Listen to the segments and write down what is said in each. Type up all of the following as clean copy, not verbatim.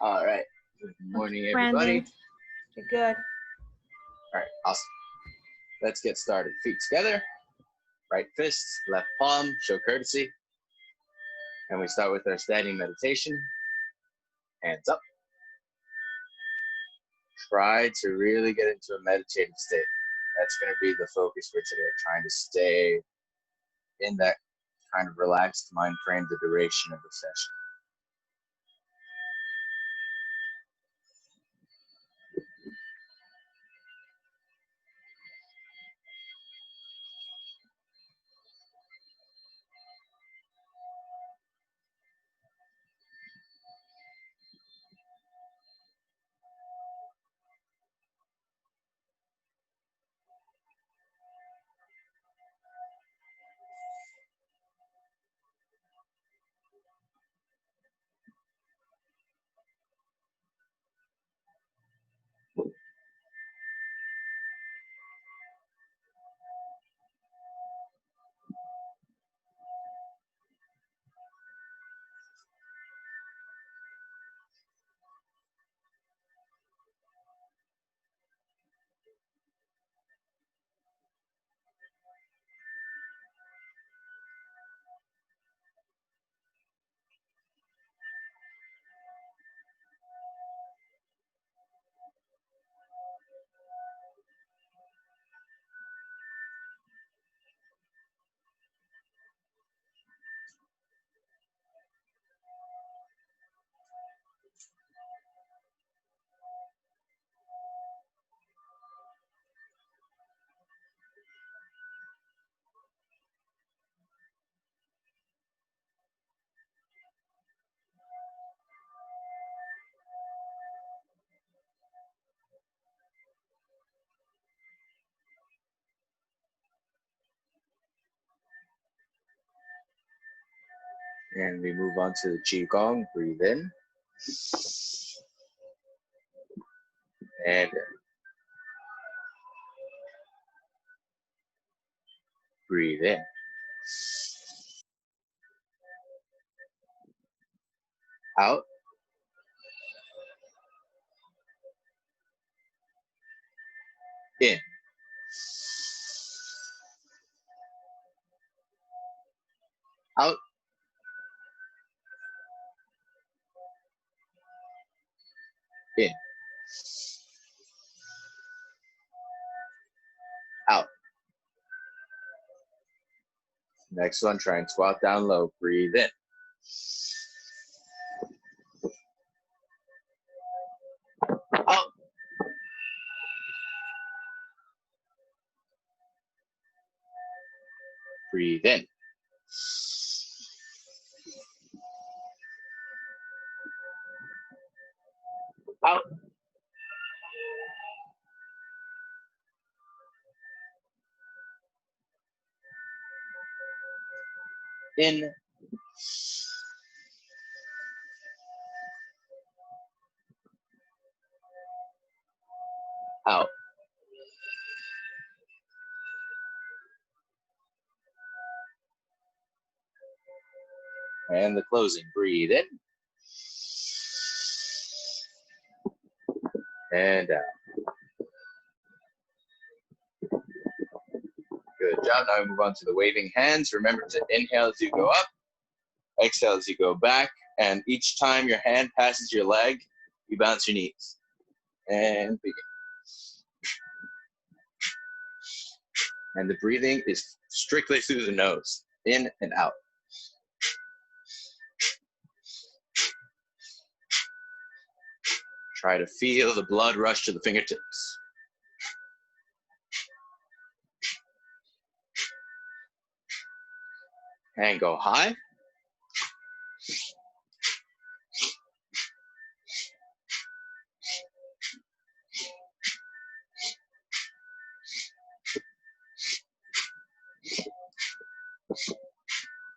All right. Good morning, everybody. Brandon, you're good. All right, awesome. Let's get started. Feet together, right fist, left palm, show courtesy. And we start with our standing meditation. Hands up. Try to really get into a meditative state. That's going to be the focus for today, trying to stay in that kind of relaxed mind frame the duration of the session. And we move on to the Qigong. Breathe in. And breathe in. Out. In. Out. In. Out. Next one, try and squat down low. Breathe in. Out. Breathe in. Out. In. Out. And the closing. Breathe in. And out. Good job. Now we move on to the waving hands. Remember to inhale as you go up, exhale as you go back, and each time your hand passes your leg, you bounce your knees. And begin. And the breathing is strictly through the nose, in and out. Try to feel the blood rush to the fingertips. And go high.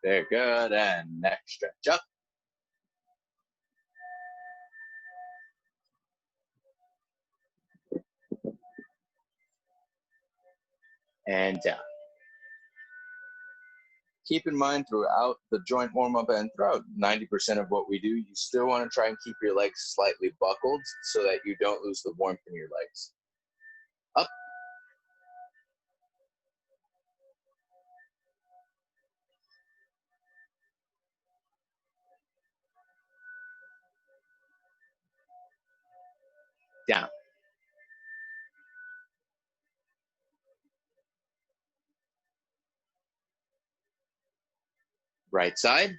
Very good. And neck stretch up. And down. Keep in mind throughout the joint warm-up and throughout 90% of what we do, you still want to try and keep your legs slightly buckled so that you don't lose the warmth in your legs. Up. Down. Right side.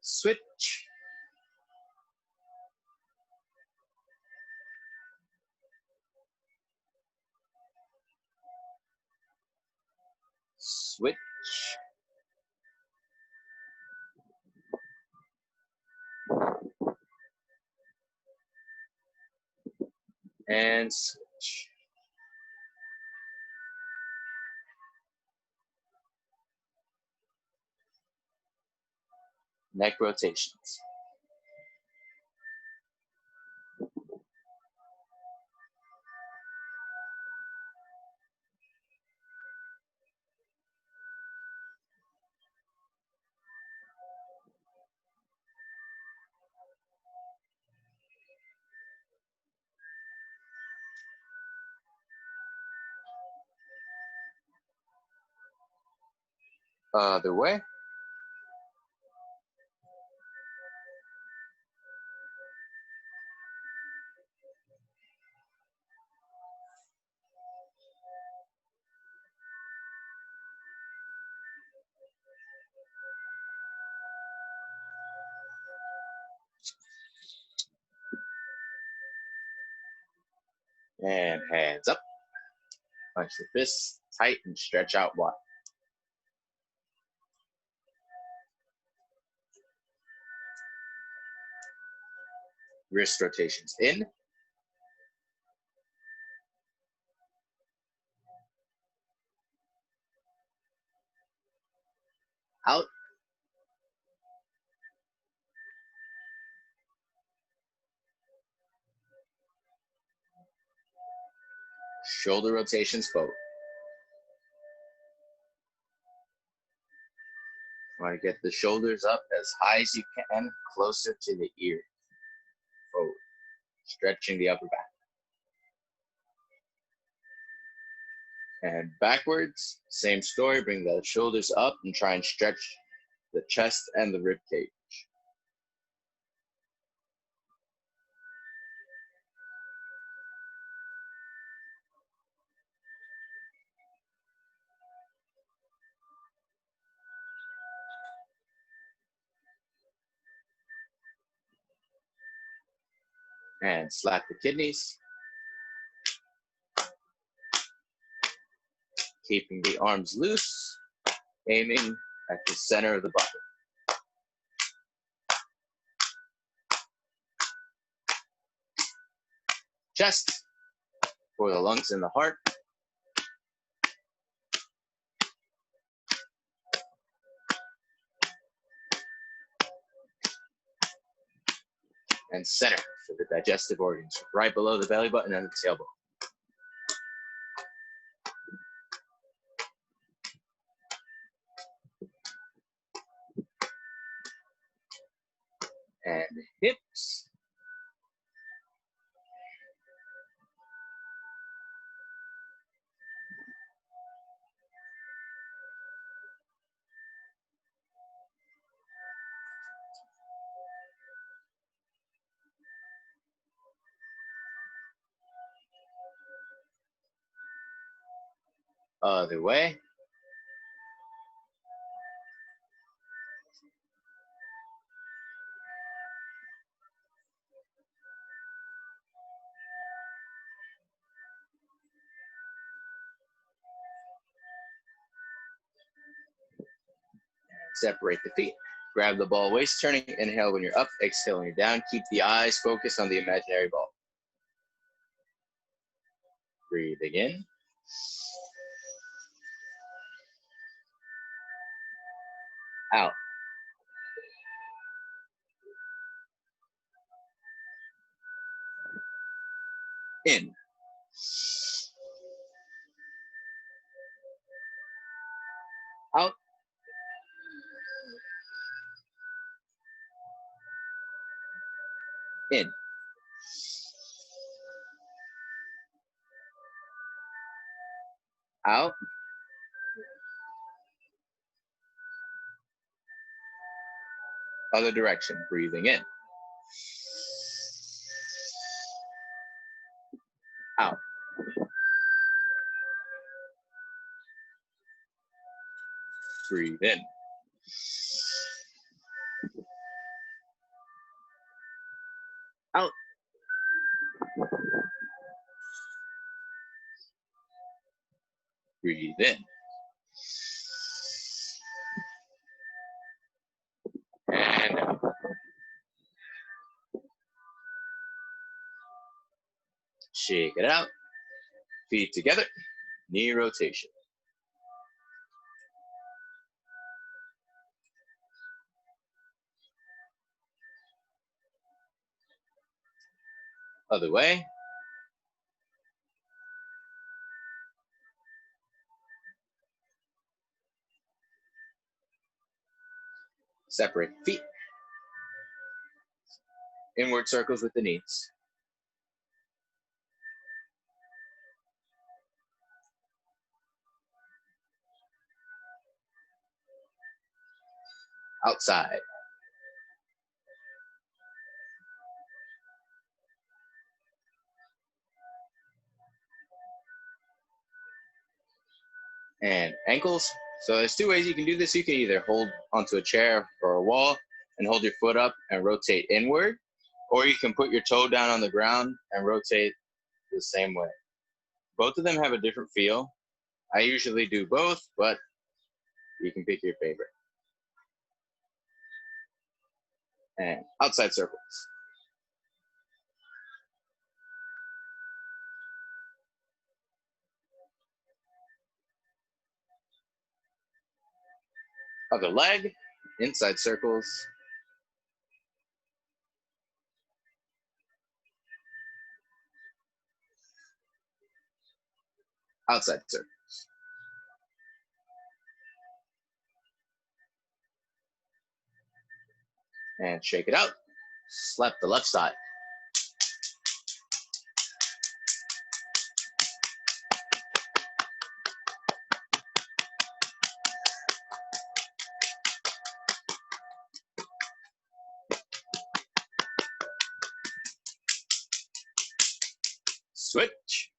Switch. Switch. And switch. Neck rotations. Other way. And hands up. Punch the fists tight and stretch out wide. Wrist rotations in. Out. Shoulder rotations forward. Want to get the shoulders up as high as you can, closer to the ear. Forward. Stretching the upper back. And backwards, same story. Bring the shoulders up and try and stretch the chest and the rib cage. And slap the kidneys. Keeping the arms loose, aiming at the center of the body. Chest for the lungs and the heart. And center for the digestive organs, right below the belly button and the tailbone. And hips. Other way. Separate the feet. Grab the ball waist turning. Inhale when you're up, exhale when you're down. Keep the eyes focused on the imaginary ball. Breathing in. Out. In. Out. In. Out. Other direction. Breathing in. Out. Breathe in. Out. Breathe in. And out. Shake it out. Feet together. Knee rotation. Other way. Separate feet. Inward circles with the knees. Outside. And ankles. So there's two ways you can do this. You can either hold onto a chair or a wall and hold your foot up and rotate inward, or you can put your toe down on the ground and rotate the same way. Both of them have a different feel. I usually do both, but you can pick your favorite. And outside circles. Other leg, inside circles. Outside circles. And shake it out. Slap the left side. Switch.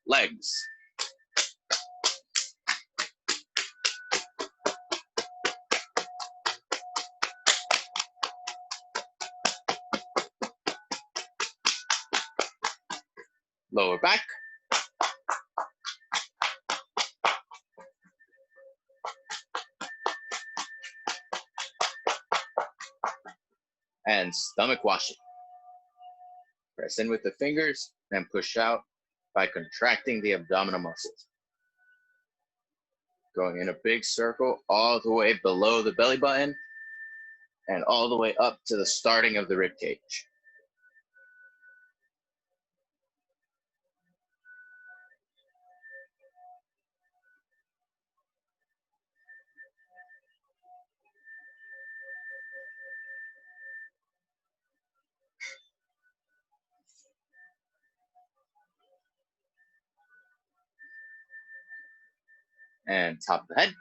Legs. Lower back. And stomach washing. Press in with the fingers and push out by contracting the abdominal muscles. Going in a big circle all the way below the belly button and all the way up to the starting of the rib cage. And top of the head.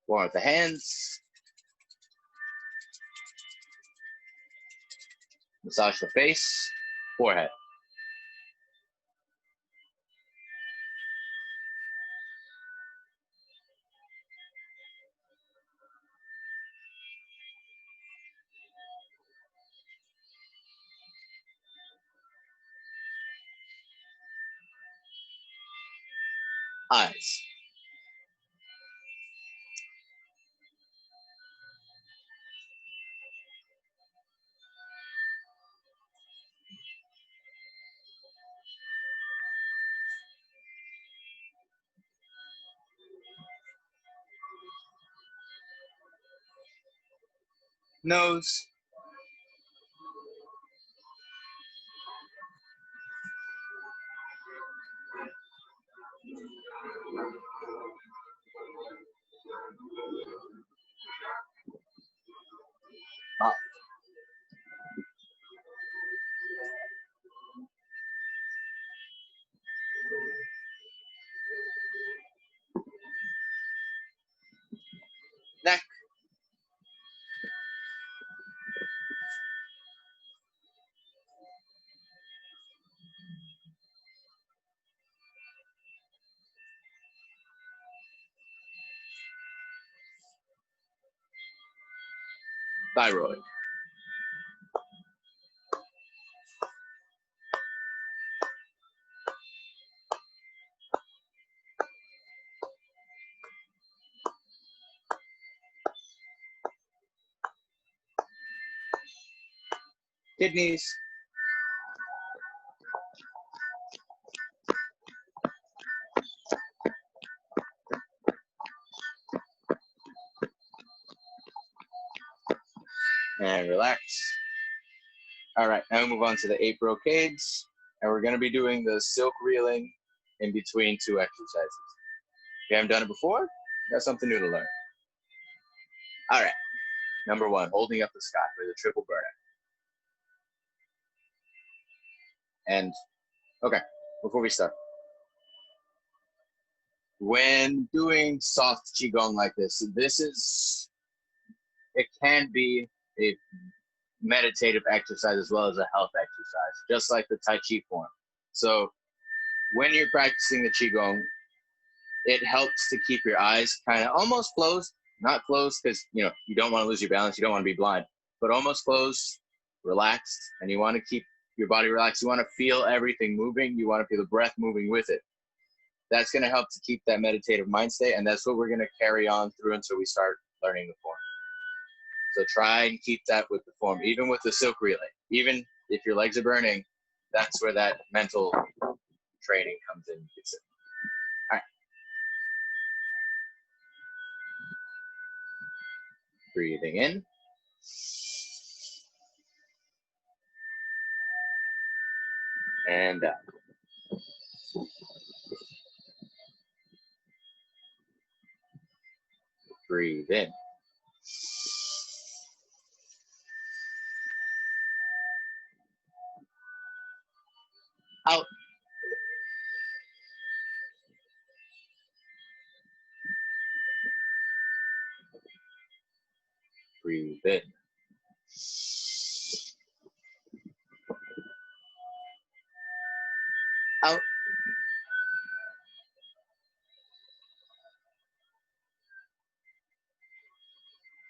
One with the hands. Massage the face, forehead. eyes. Nose. Mouth. Neck. Thyroid. Kidneys. And relax. All right, now we move on to the 8 brocades, and we're going to be doing the silk reeling in between 2 exercises. If you haven't done it before, you got something new to learn. All right, number 1, holding up the sky with a triple burnout. And, okay, before we start, when doing soft qigong like this, it can be a meditative exercise as well as a health exercise, just like the Tai Chi form. So when you're practicing the qigong, it helps to keep your eyes kind of almost closed, not closed because you don't want to lose your balance, you don't want to be blind, but almost closed, relaxed, and you want to keep your body relaxed. You want to feel everything moving. You want to feel the breath moving with it. That's going to help to keep that meditative mind state, and that's what we're going to carry on through until we start learning the form. So try and keep that with the form, even with the silk relay. Even if your legs are burning, that's where that mental training comes in. All right. Breathing in. And out. Breathe in. Out. Breathe in. Out.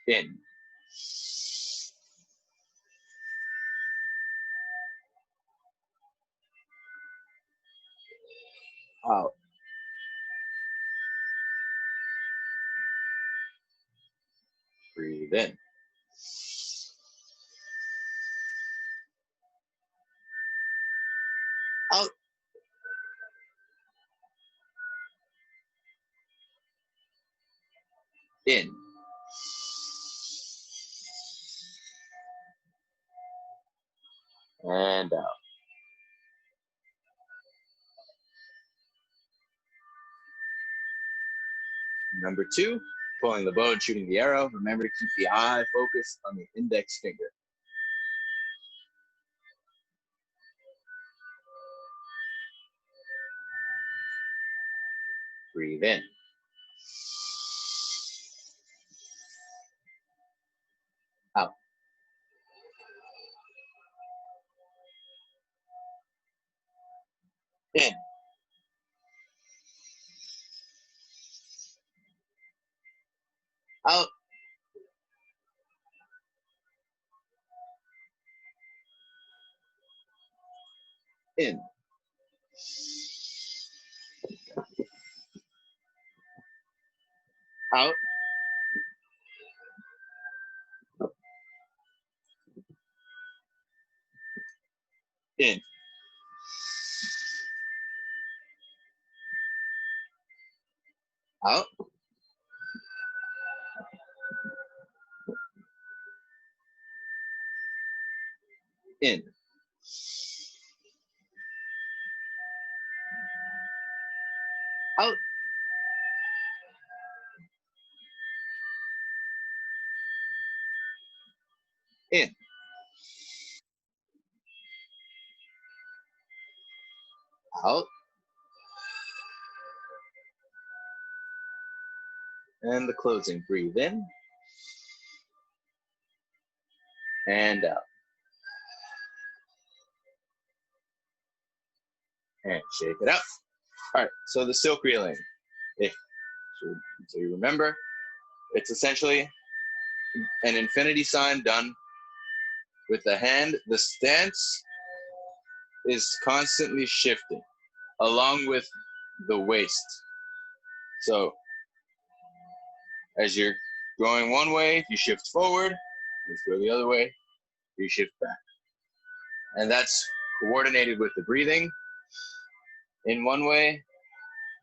In. Out. Breathe in. Out. In. And out. Number 2, pulling the bow and shooting the arrow. Remember to keep the eye focused on the index finger. Breathe in. Out. In. Out. In. out, in, out, in, out, in, out, and the closing. Breathe in and out, and shake it out. All right, so the silk reeling. If so, you remember, it's essentially an infinity sign done with the hand. The stance is constantly shifting along with the waist. So as you're going one way, you shift forward. You go the other way, you shift back. And that's coordinated with the breathing in one way,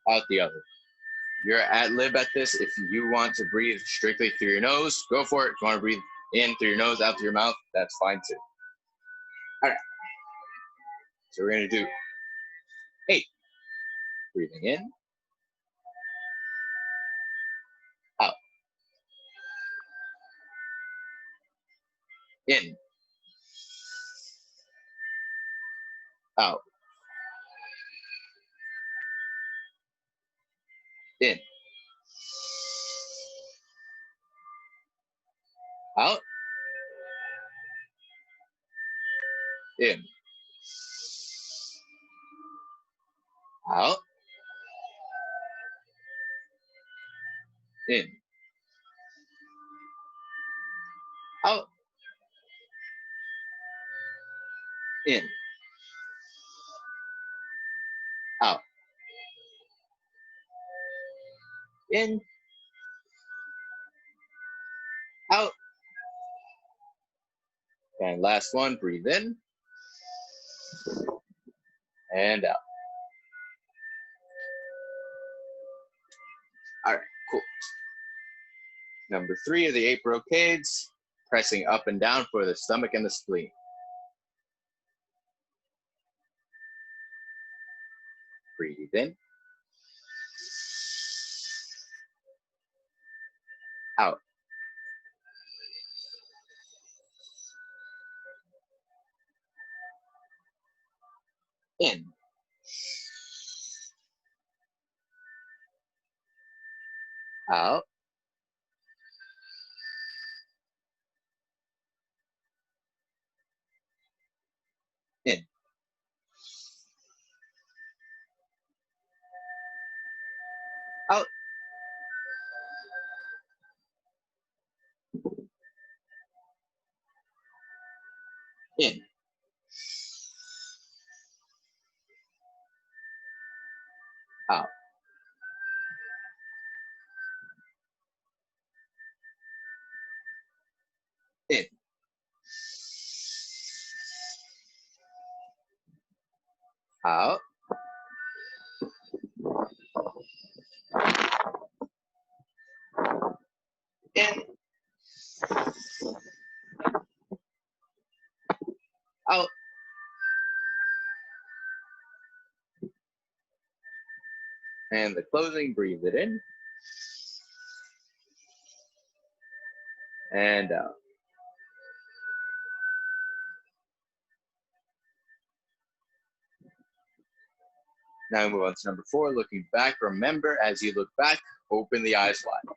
out the other. You're at lib at this. If you want to breathe strictly through your nose, go for it. If you want to breathe in through your nose, out through your mouth, that's fine too. All right. So we're going to do 8. Breathing in, out, in, out, in, out, in, out, in, out, in, out, in, out. And last one, breathe in and out. All right, cool. Number 3 of the 8 brocades, pressing up and down for the stomach and the spleen. Breathe in, out, in, out, in, out, in, out, in, out, in, out. And the closing, breathe it in and out. Now we move on to number 4, looking back. Remember, as you look back, open the eyes wide.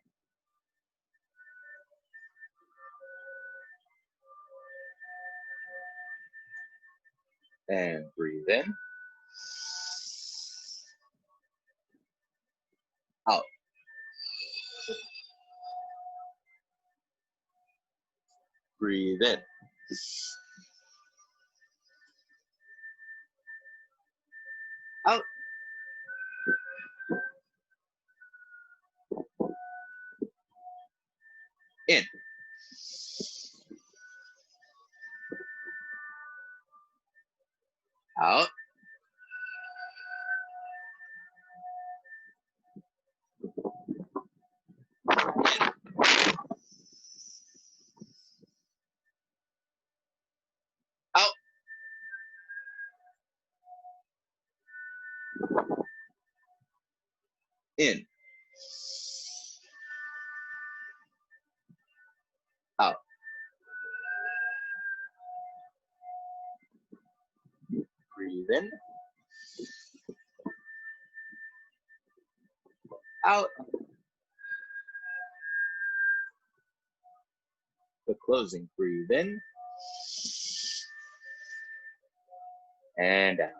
And breathe in, out. Breathe in, out. In. Out. Out. In. Out. Breathe in. Out. The closing. Breathe in. And out.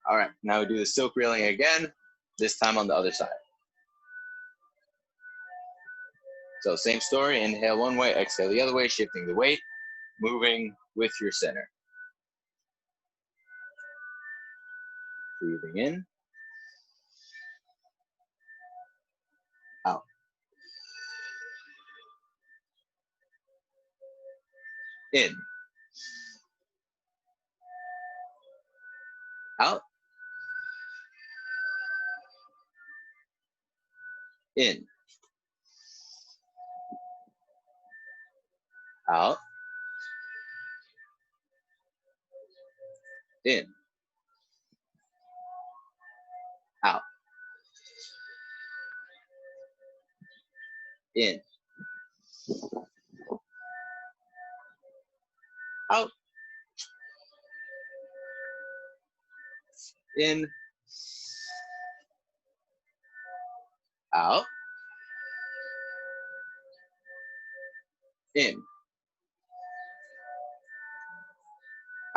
All right, now we do the silk reeling again, this time on the other side. So same story, inhale one way, exhale the other way, shifting the weight, moving with your center. Breathing in. Out. In. Out. In. Out. In. Out. In. Out. In. Out. In.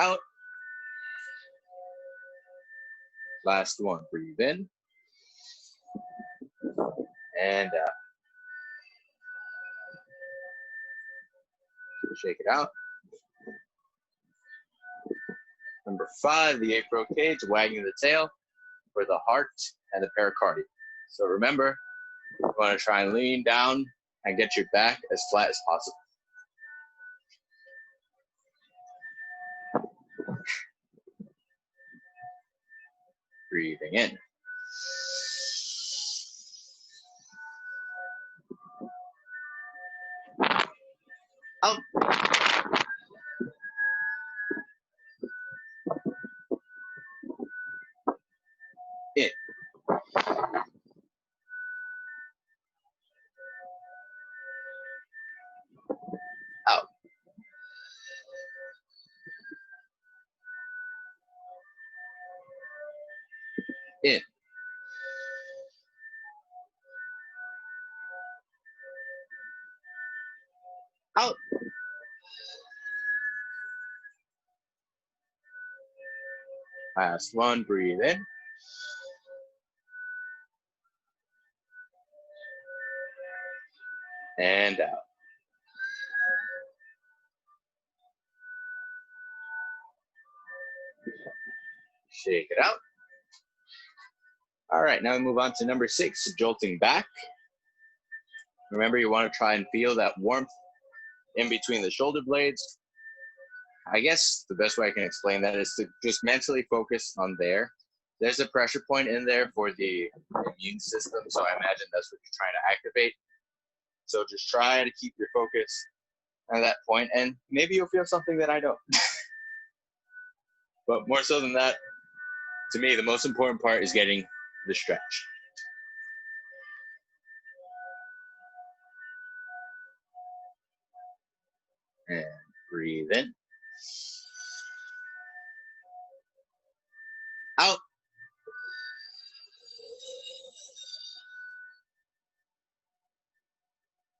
Out. Last one. Breathe in. And out. Shake it out. Number 5, the 8-row cage, wagging the tail for the heart and the pericardium. So remember, you want to try and lean down and get your back as flat as possible. Breathing in. Out. In. Out. In. Out. Last one, breathe in. And out. Shake it out. All right, now we move on to number 6, jolting back. Remember, you want to try and feel that warmth in between the shoulder blades. I guess the best way I can explain that is to just mentally focus on there. There's a pressure point in there for the immune system, so I imagine that's what you're trying to activate. So just try to keep your focus at that point, and maybe you'll feel something that I don't. But more so than that, to me, the most important part is getting the stretch. And breathe in. Out.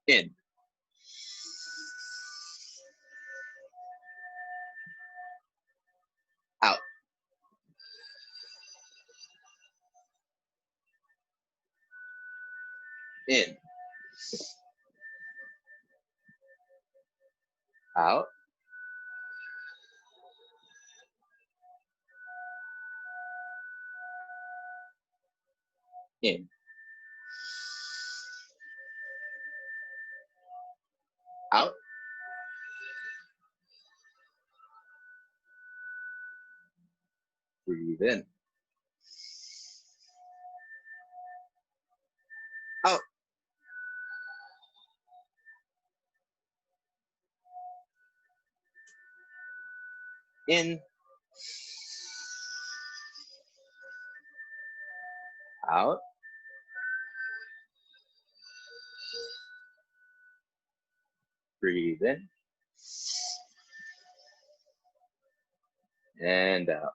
In. Out. In. Out. In. Out. Breathe in. Out. In. Out. Breathe in. And out.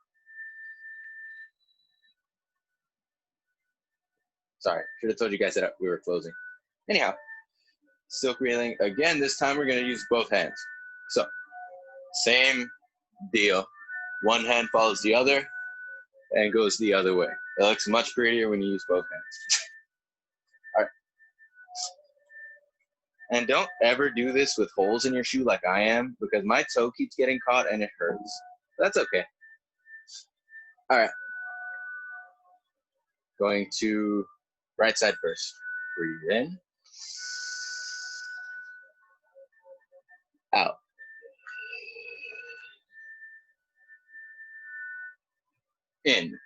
Sorry, should have told you guys that we were closing. Anyhow, still breathing. Again, this time we're going to use both hands. So, same deal. One hand follows the other and goes the other way. It looks much prettier when you use both hands. All right. And don't ever do this with holes in your shoe like I am, because my toe keeps getting caught and it hurts. That's okay. All right. Going to right side first. Breathe in. Out. In.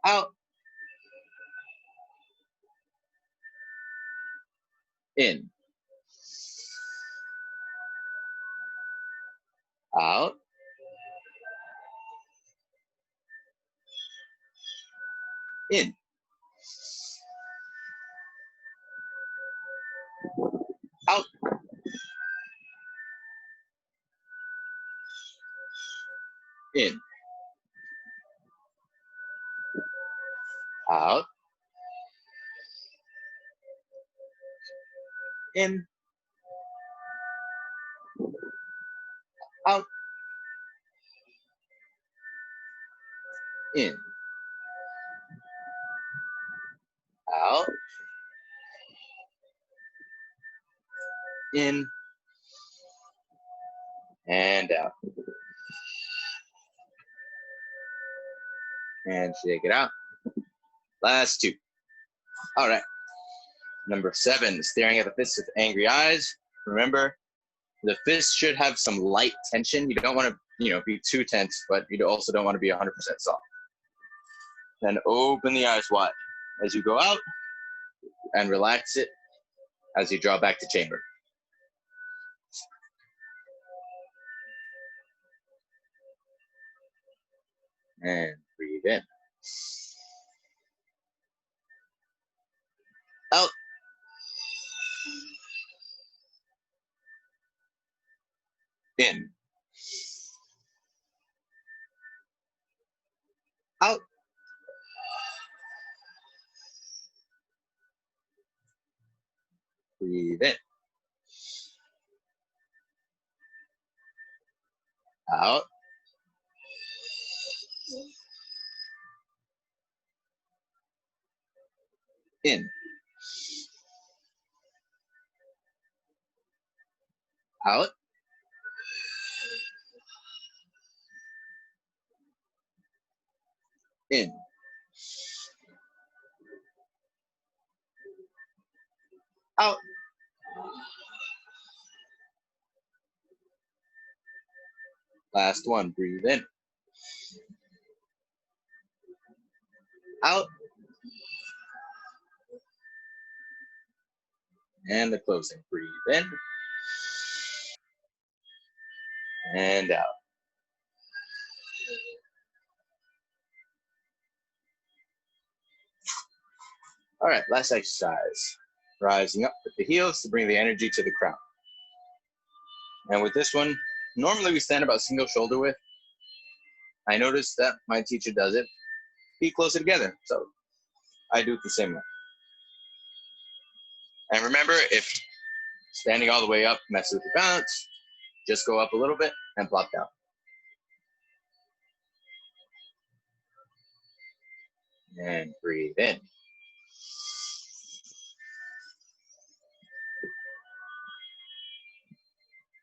Out. In. Out. In. Out. In. Out. In. Out. In. Out. In. And out. And shake it out. Last two. All right. Number 7, staring at the fist with angry eyes. Remember, the fist should have some light tension. You don't want to, be too tense, but you also don't want to be 100% soft. Then open the eyes wide as you go out and relax it as you draw back to chamber. And breathe in. Out. In. Out. Breathe in. Out. In. Out. In. Out. Last one. Breathe in. Out. And the closing. Breathe in. And out. All right, last exercise. Rising up with the heels to bring the energy to the crown. And with this one, normally we stand about single shoulder width. I noticed that my teacher does it. Feet closer together, so I do it the same way. And remember, if standing all the way up messes with your balance, just go up a little bit and plop down. And breathe in.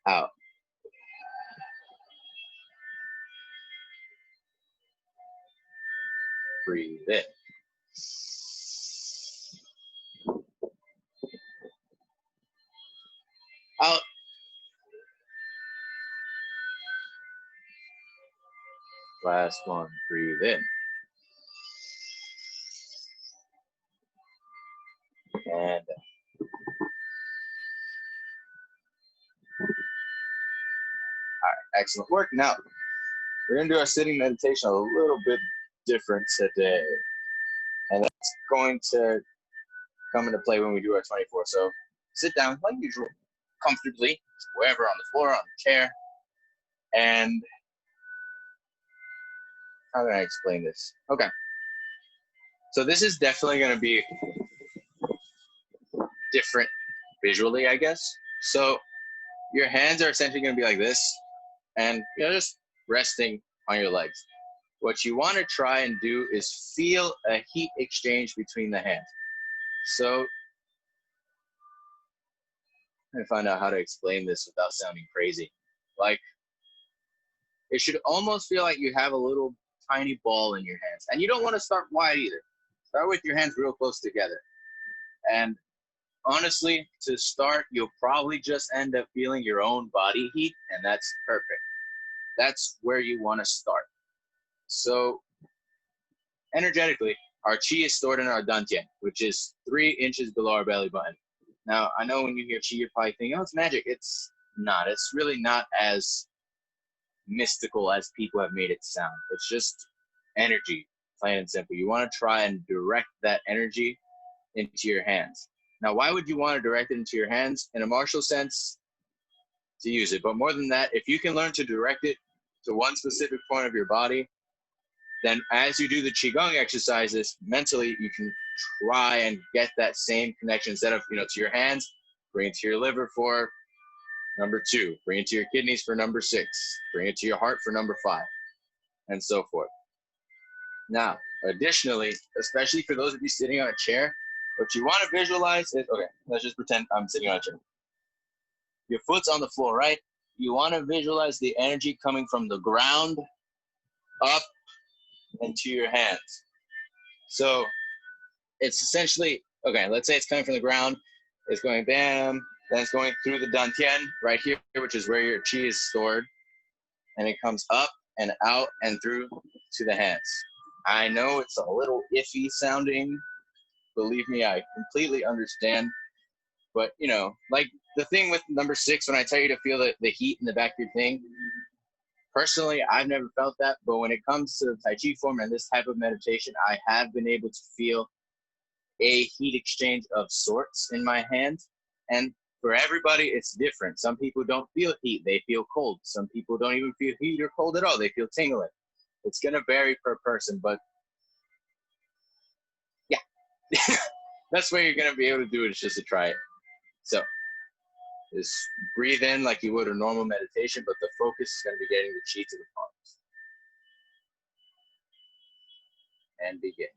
Out. breathe in. Out. Last one, breathe in. And excellent work. Now, we're going to do our sitting meditation a little bit different today. And that's going to come into play when we do our 24. So sit down like usual, comfortably, wherever, on the floor, on the chair. And how can I explain this? Okay. So this is definitely going to be different visually, I guess. So your hands are essentially going to be like this, and just resting on your legs. What you want to try and do is feel a heat exchange between the hands. So I'm trying to find out how to explain this without sounding crazy. Like, it should almost feel like you have a little tiny ball in your hands. And you don't want to start wide either. Start with your hands real close together. And honestly, to start, you'll probably just end up feeling your own body heat, and that's perfect. That's where you want to start. So energetically, our chi is stored in our dantian, which is 3 inches below our belly button. Now, I know when you hear chi, you're probably thinking, oh, it's magic. It's not. It's really not as mystical as people have made it sound. It's just energy, plain and simple. You want to try and direct that energy into your hands. Now, why would you want to direct it into your hands? In a martial sense, to use it. But more than that, if you can learn to direct it to one specific point of your body, then as you do the Qigong exercises, mentally, you can try and get that same connection. Instead of, to your hands, bring it to your liver for number 2, bring it to your kidneys for number 6, bring it to your heart for number 5, and so forth. Now, additionally, especially for those of you sitting on a chair, what you want to visualize is, okay, let's just pretend I'm sitting on a chair. Your foot's on the floor, right? You want to visualize the energy coming from the ground up into your hands. So it's essentially, okay, let's say it's coming from the ground. It's going bam, then it's going through the dantian right here, which is where your chi is stored. And it comes up and out and through to the hands. I know it's a little iffy sounding. Believe me, I completely understand. But, like the thing with number 6, when I tell you to feel the heat in the back of your thing, personally, I've never felt that. But when it comes to the Tai Chi form and this type of meditation, I have been able to feel a heat exchange of sorts in my hands. And for everybody, it's different. Some people don't feel heat, they feel cold. Some people don't even feel heat or cold at all, they feel tingling. It's going to vary per person, but yeah, that's where you're going to be able to do it, is just to try it. So just breathe in like you would a normal meditation, but the focus is going to be getting the chi to the palms. And begin.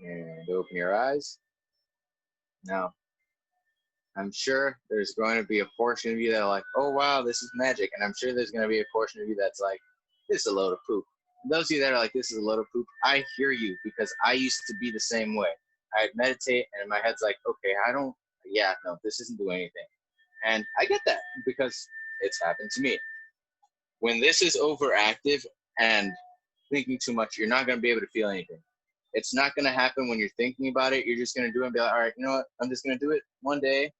And open your eyes. Now, I'm sure there's going to be a portion of you that are like, oh, wow, this is magic. And I'm sure there's going to be a portion of you that's like, this is a load of poop. And those of you that are like, this is a load of poop, I hear you because I used to be the same way. I'd meditate and my head's like, okay, no, this isn't doing anything. And I get that because it's happened to me. When this is overactive and thinking too much, you're not going to be able to feel anything. It's not going to happen when you're thinking about it. You're just going to do it and be like, all right, you know what? I'm just going to do it one day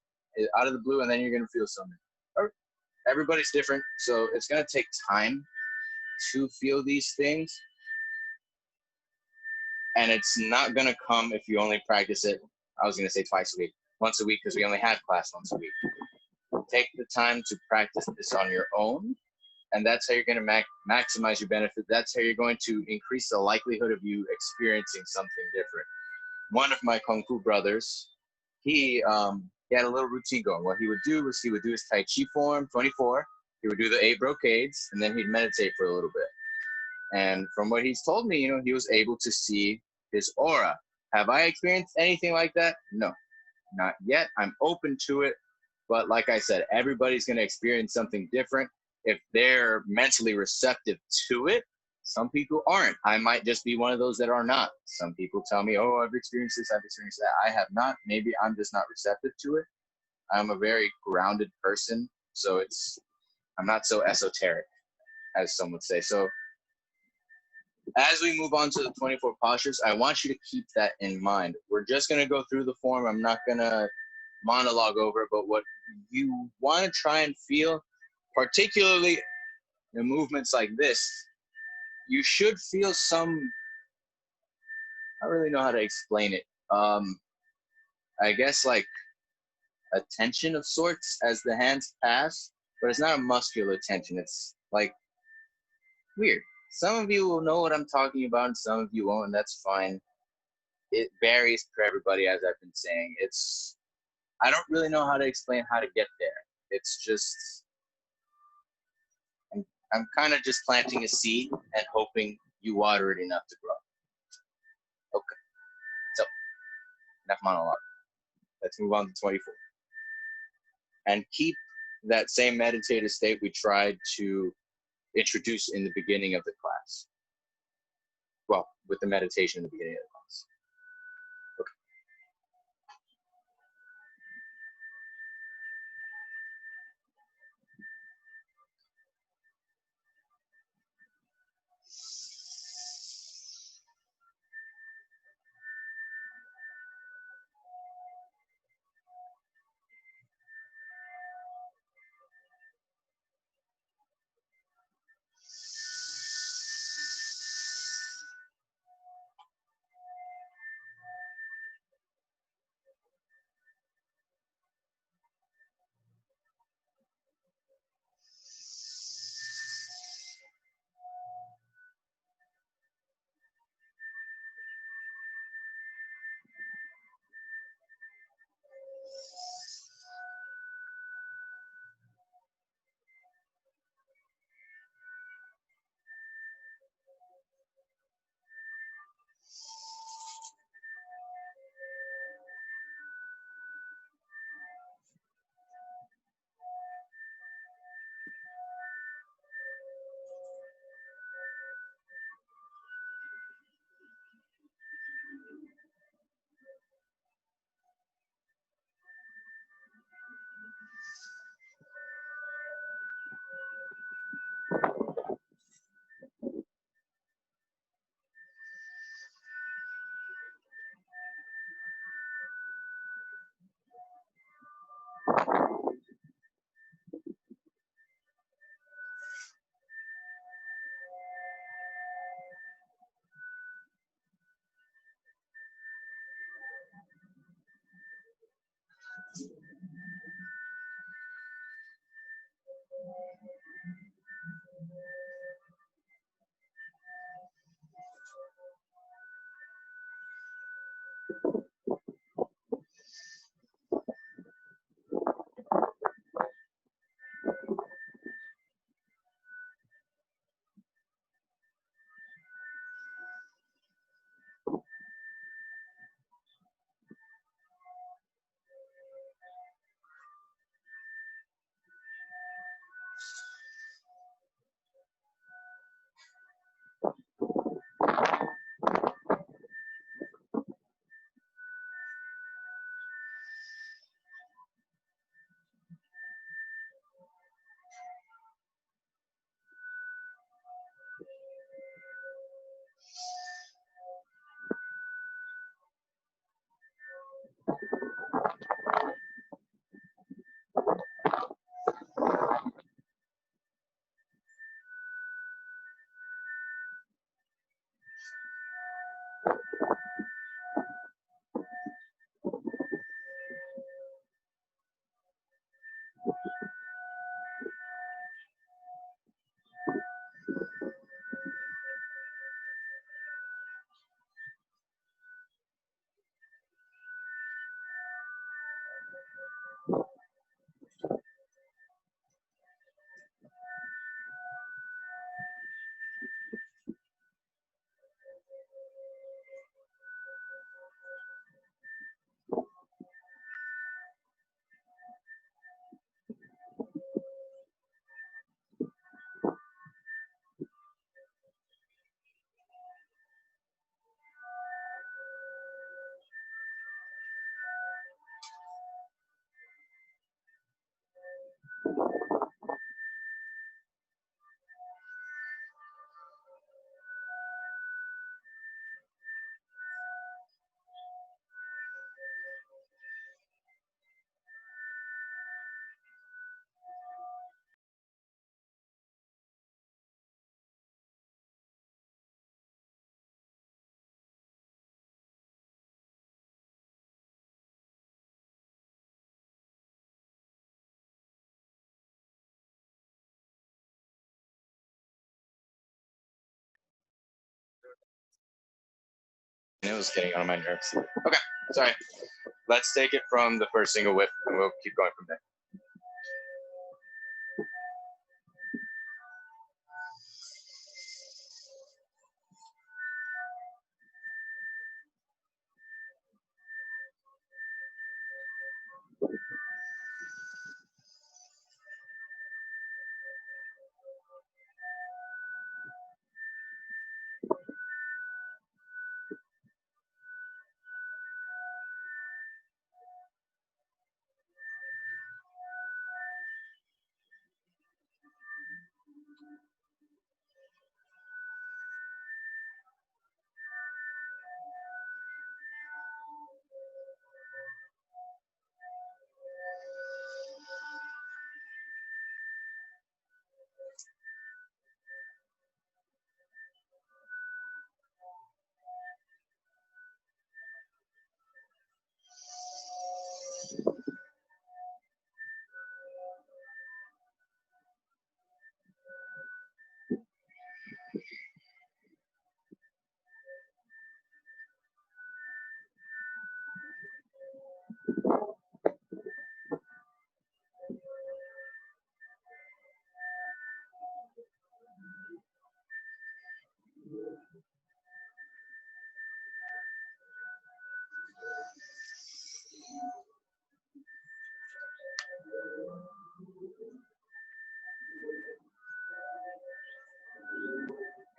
out of the blue, and then you're going to feel something. Everybody's different, so it's going to take time to feel these things. And it's not going to come if you only practice it, I was going to say twice a week, once a week, because we only have class once a week. Take the time to practice this on your own, and that's how you're going to maximize your benefit. That's how you're going to increase the likelihood of you experiencing something different. One of my Kung Fu brothers, he had a little routine going. What he would do was he would do his Tai Chi form, 24. He would do the 8 brocades, and then he'd meditate for a little bit. And from what he's told me, he was able to see his aura. Have I experienced anything like that? No, not yet. I'm open to it. But like I said, everybody's going to experience something different. If they're mentally receptive to it, some people aren't. I might just be one of those that are not. Some people tell me, oh, I've experienced this, I've experienced that. I have not. Maybe I'm just not receptive to it. I'm a very grounded person, so I'm not so esoteric, as some would say. So as we move on to the 24 postures, I want you to keep that in mind. We're just going to go through the form. I'm not going to monologue over it, but what you want to try and feel, particularly in movements like this, you should feel some, I don't really know how to explain it. I guess like a tension of sorts as the hands pass, but it's not a muscular tension. It's like weird. Some of you will know what I'm talking about and some of you won't, and that's fine. It varies for everybody, as I've been saying. I don't really know how to explain how to get there. It's just, I'm kind of just planting a seed and hoping you water it enough to grow. Okay, so enough monologue. Let's move on to 24. And keep that same meditative state we tried to introduce in the beginning of the class. Well, with the meditation in the beginning of the class. Okay. It was getting on my nerves. Okay, sorry. Let's take it from the first single whip and we'll keep going from there.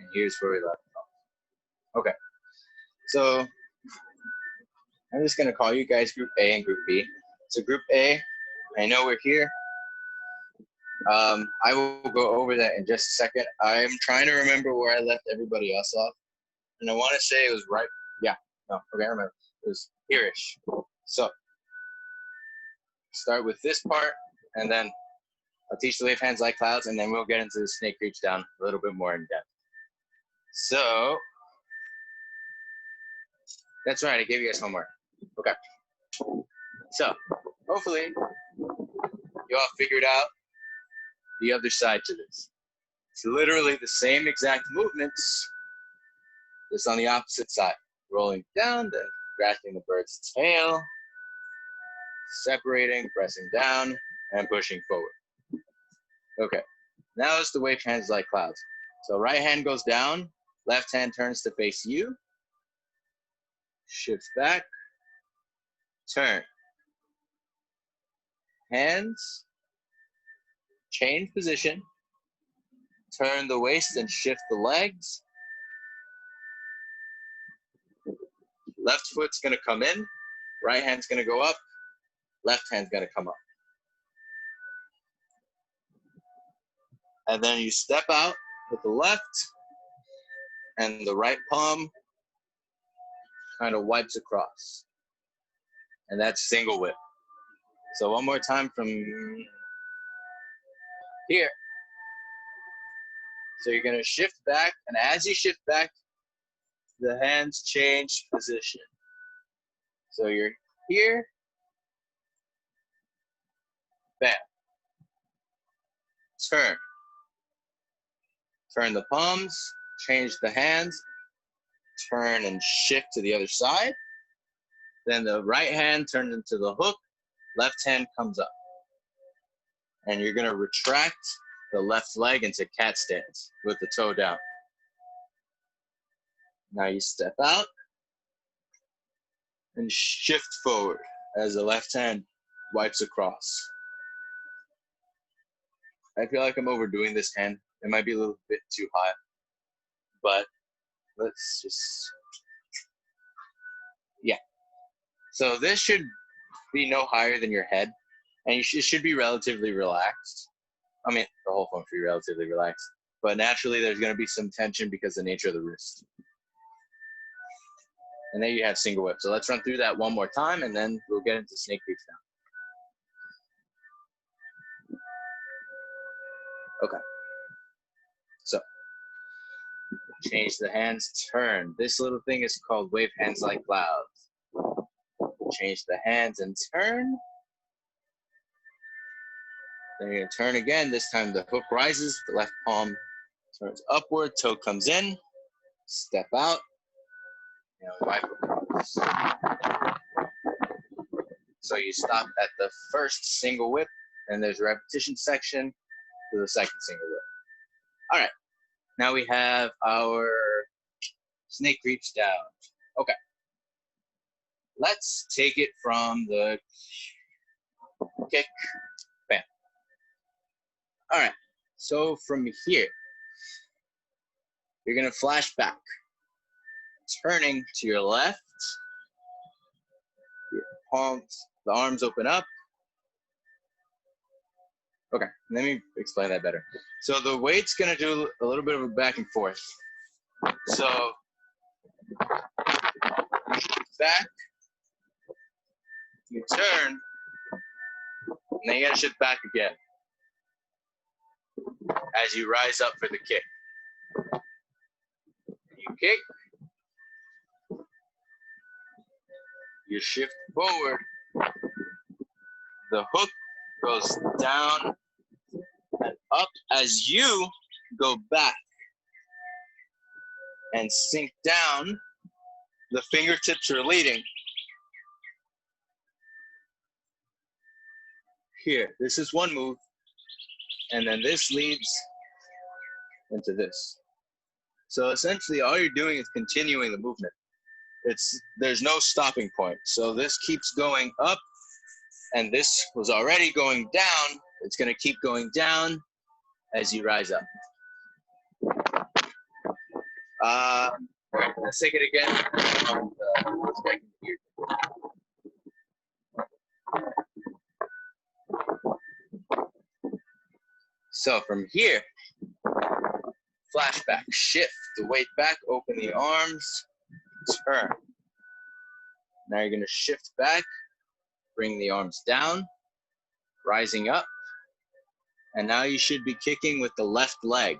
And here's where we left off. Okay, so I'm just gonna call you guys Group A and Group B. So Group A, I know we're here. I will go over that in just a second. I'm trying to remember where I left everybody else off. And I want to say it was right. Yeah, no, okay, I remember. It was here-ish. So start with this part, and then I'll teach the wave hands like clouds, and then we'll get into the snake reach down a little bit more in depth. So that's right, I gave you guys homework. Okay. So hopefully you all figured out the other side to this. It's literally the same exact movements, just on the opposite side. Rolling down, then grasping the bird's tail, separating, pressing down, and pushing forward. Okay, now it's the wave hands like clouds. So right hand goes down, left hand turns to face you, shifts back, turn. Hands, change position, turn the waist and shift the legs. Left foot's gonna come in, right hand's gonna go up, left hand's gonna come up. And then you step out with the left, and the right palm kind of wipes across. And that's single whip. So one more time from here. So you're gonna shift back, and as you shift back, the hands change position. So you're here, bam, turn. Turn the palms, change the hands, turn and shift to the other side. Then the right hand turns into the hook, left hand comes up. And you're gonna retract the left leg into cat stance with the toe down. Now you step out and shift forward as the left hand wipes across. I feel like I'm overdoing this hand. It might be a little bit too high, but let's just, yeah. So this should be no higher than your head. And it should be relatively relaxed. I mean, the whole phone should be relatively relaxed. But naturally, there's going to be some tension because of the nature of the wrist. And then you have single whip. So let's run through that one more time, and then we'll get into snake creeps now. Okay. So change the hands, turn. This little thing is called wave hands like clouds. Change the hands and turn. Then you're gonna turn again. This time the hook rises, the left palm turns upward, toe comes in, step out, and wipe across. So you stop at the first single whip, and there's a repetition section to the second single whip. All right, now we have our snake creeps down. Okay, let's take it from the kick, bam. All right, so from here, you're gonna flash back, turning to your left, your palms, the arms open up. Okay, let me explain that better. So the weight's gonna do a little bit of a back and forth. So back, you turn, and then you gotta shift back again as you rise up for the kick. You kick, you shift forward, the hook goes down and up as you go back and sink down. The fingertips are leading. Here, this is one move, and then this leads into this. So essentially all you're doing is continuing the movement. There's no stopping point. So this keeps going up, and this was already going down. It's gonna keep going down as you rise up. Let's take it again. So from here, flashback, shift the weight back, open the arms, turn. Now you're gonna shift back, bring the arms down, rising up, and now you should be kicking with the left leg.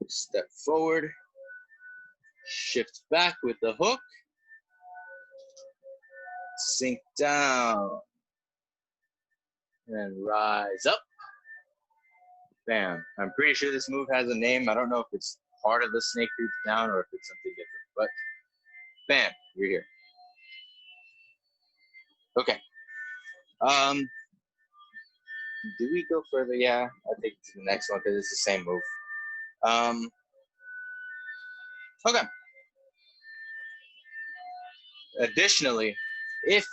Step forward, shift back with the hook, sink down, and rise up. Bam. I'm pretty sure this move has a name. I don't know if it's part of the snake creep down or if it's something different, but bam, you're here. Okay. Do we go further? Yeah, I think it's the next one because it's the same move. Okay. Additionally, if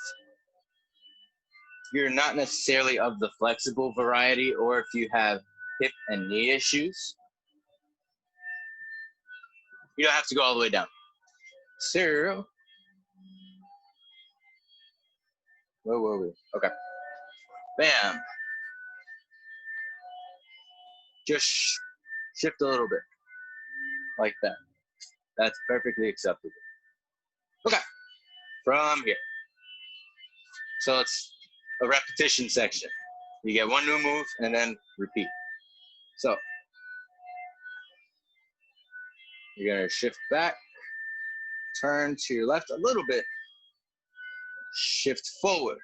you're not necessarily of the flexible variety, or if you have hip and knee issues, you don't have to go all the way down. So, whoa. Okay. Bam. Just shift a little bit, like that. That's perfectly acceptable. Okay. From here. So it's a repetition section. You get one new move and then repeat. So you're gonna shift back, turn to your left a little bit, shift forward.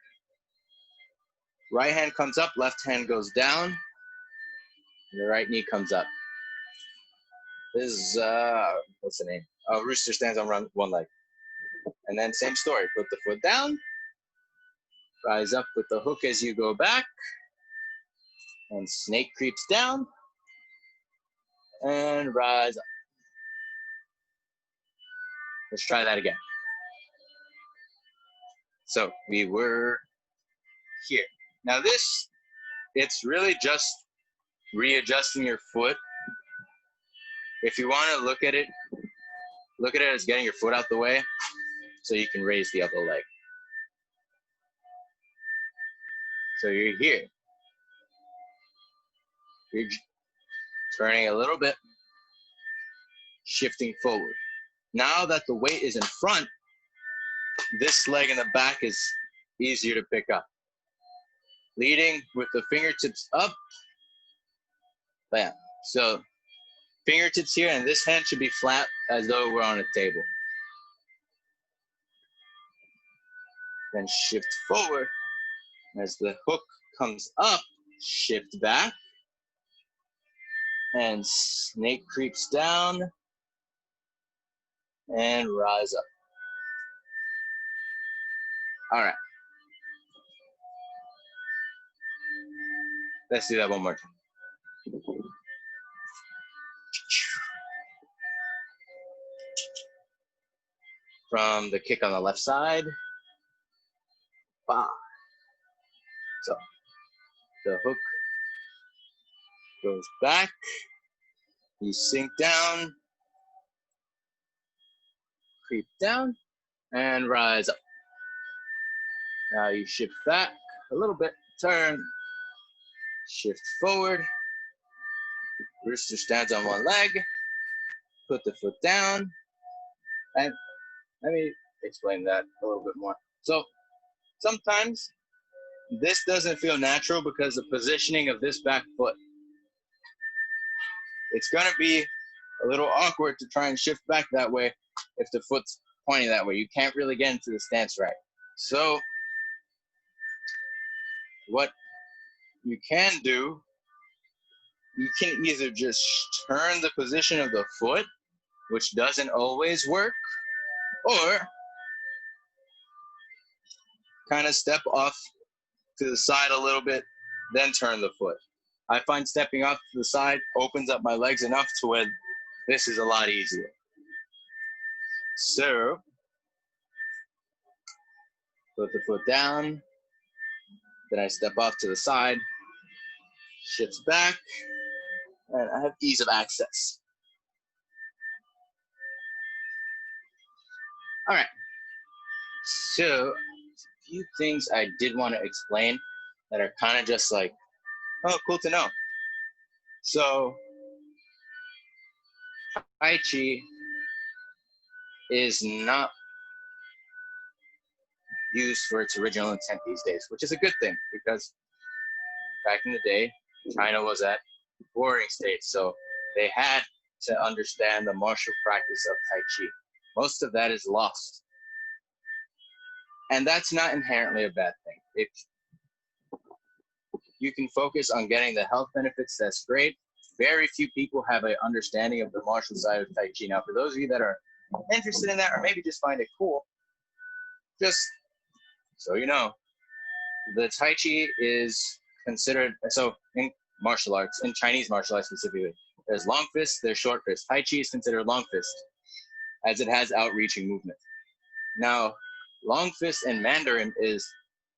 Right hand comes up, left hand goes down, and the right knee comes up. This is, what's the name? Rooster stands on one leg. And then same story, put the foot down, rise up with the hook as you go back, and snake creeps down, and rise up. Let's try that again. So we were here. Now this, it's really just readjusting your foot. If you want to look at it as getting your foot out the way so you can raise the other leg. So you're here. You're turning a little bit, shifting forward. Now that the weight is in front, this leg in the back is easier to pick up. Leading with the fingertips up, bam. So fingertips here, and this hand should be flat as though we're on a table. Then shift forward. As the hook comes up, shift back. And snake creeps down and rise up. All right. Let's do that one more time. From the kick on the left side. Bah. So the hook goes back. You sink down, creep down, and rise up. Now you shift back a little bit, turn, shift forward. Rooster stands on one leg, put the foot down, and let me explain that a little bit more. So sometimes this doesn't feel natural because the positioning of this back foot. It's gonna be a little awkward to try and shift back that way if the foot's pointing that way. You can't really get into the stance right. So what you can do, you can either just turn the position of the foot, which doesn't always work, or kind of step off to the side a little bit, then turn the foot. I find stepping off to the side opens up my legs enough to where this is a lot easier. So, put the foot down, then I step off to the side, shifts back, and I have ease of access. All right, so a few things I did want to explain that are kind of just like, oh, cool to know. So, Tai Chi is not used for its original intent these days, which is a good thing because back in the day, China was at warring state, so they had to understand the martial practice of Tai Chi. Most of that is lost. And that's not inherently a bad thing. If you can focus on getting the health benefits, that's great. Very few people have an understanding of the martial side of Tai Chi. Now, for those of you that are interested in that or maybe just find it cool, just so you know, the Tai Chi is considered, so in martial arts, in Chinese martial arts specifically, there's long fist, there's short fist. Tai Chi is considered long fist as it has outreaching movement. Now, long fist in Mandarin is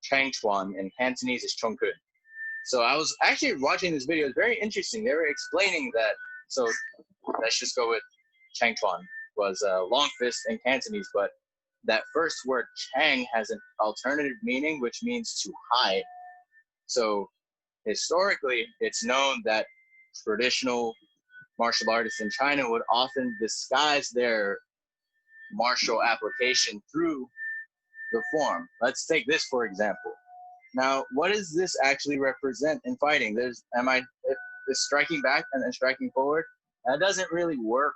Chang Chuan and Cantonese is Chong Kun. So I was actually watching this video. It's very interesting. They were explaining that. So let's just go with Chang Chuan was long fist in Cantonese, but that first word Chang has an alternative meaning, which means to hide. So historically, it's known that traditional martial artists in China would often disguise their martial application through the form. Let's take this for example. Now, what does this actually represent in fighting? There's striking back and then striking forward. That doesn't really work.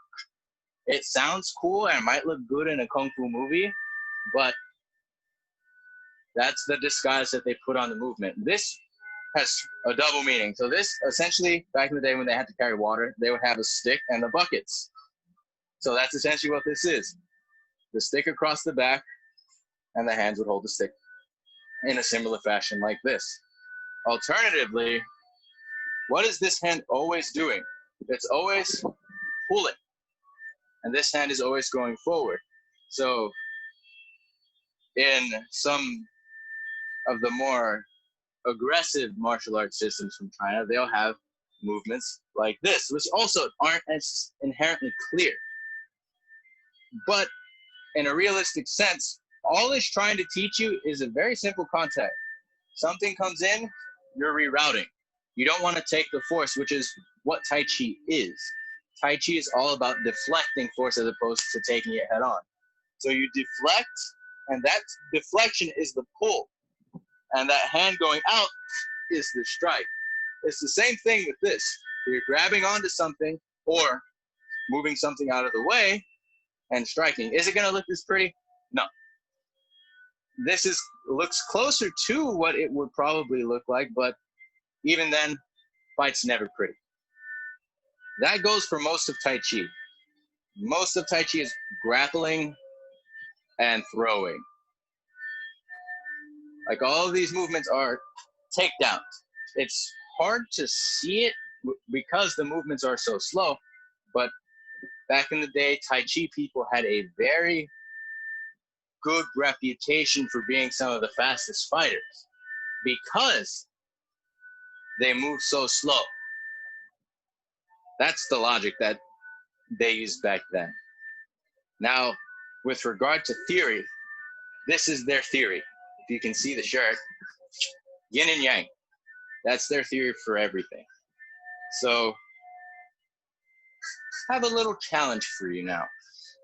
It sounds cool and it might look good in a kung fu movie, but that's the disguise that they put on the movement. This has a double meaning. So this essentially, back in the day when they had to carry water, they would have a stick and the buckets. So that's essentially what this is. The stick across the back and the hands would hold the stick in a similar fashion like this. Alternatively, what is this hand always doing? It's always pulling. And this hand is always going forward. So in some of the more aggressive martial arts systems from China, they'll have movements like this, which also aren't as inherently clear. But in a realistic sense, all it's trying to teach you is a very simple concept. Something comes in, you're rerouting. You don't want to take the force, which is what Tai Chi is. Tai Chi is all about deflecting force as opposed to taking it head on. So you deflect, and that deflection is the pull. And that hand going out is the strike. It's the same thing with this. You're grabbing onto something or moving something out of the way and striking. Is it going to look this pretty? No. This looks closer to what it would probably look like, but even then, fight's never pretty. That goes for most of Tai Chi. Most of Tai Chi is grappling and throwing. Like all of these movements are takedowns. It's hard to see it because the movements are so slow, but back in the day, Tai Chi people had a very good reputation for being some of the fastest fighters because they move so slow. That's the logic that they used back then. Now, with regard to theory, this is their theory. If you can see the shirt, yin and yang. That's their theory for everything. So, I have a little challenge for you now.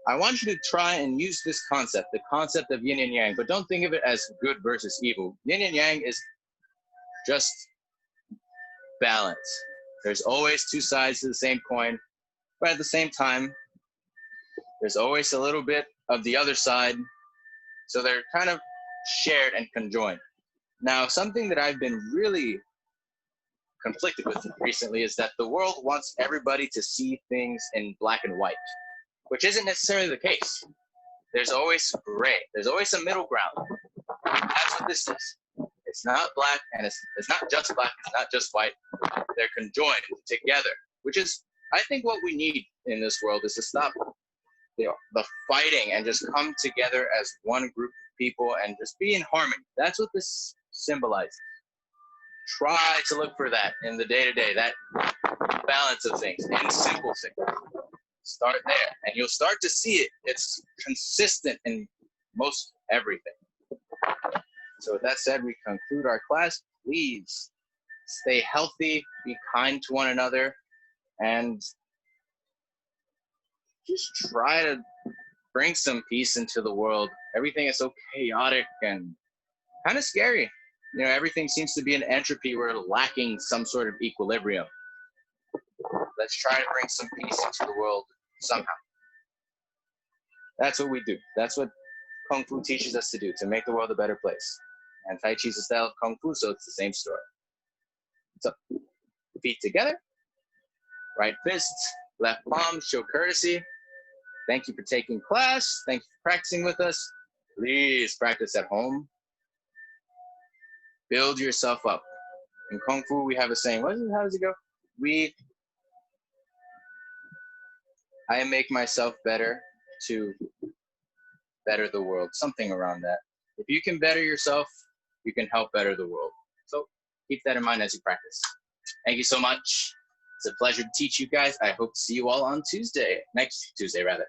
I want you to try and use this concept, the concept of yin and yang, but don't think of it as good versus evil. Yin and yang is just balance. There's always two sides to the same coin, but at the same time, there's always a little bit of the other side, so they're kind of shared and conjoined. Now, something that I've been really conflicted with recently is that the world wants everybody to see things in black and white, which isn't necessarily the case. There's always gray. There's always a middle ground. That's what this is. It's not black, and it's not just black. It's not just white. They're conjoined together, which is, I think, what we need in this world is to stop the fighting and just come together as one group of people and just be in harmony. That's what this symbolizes. Try to look for that in the day-to-day, that balance of things, in simple things. Start there, and you'll start to see it. It's consistent in most everything. So with that said, we conclude our class. Please stay healthy, be kind to one another, and just try to bring some peace into the world. Everything is so chaotic and kind of scary. You know, everything seems to be in entropy. We're lacking some sort of equilibrium. Let's try to bring some peace into the world somehow. That's what we do. That's what Kung Fu teaches us to do, to make the world a better place. And Tai Chi is a style of Kung Fu, so it's the same story. So, feet together, right fist, left palm, show courtesy. Thank you for taking class. Thank you for practicing with us. Please practice at home. Build yourself up. In Kung Fu, we have a saying. How does it go? I make myself better to better the world. Something around that. If you can better yourself, you can help better the world. So keep that in mind as you practice. Thank you so much. It's a pleasure to teach you guys. I hope to see you all on Tuesday. Next Tuesday, rather.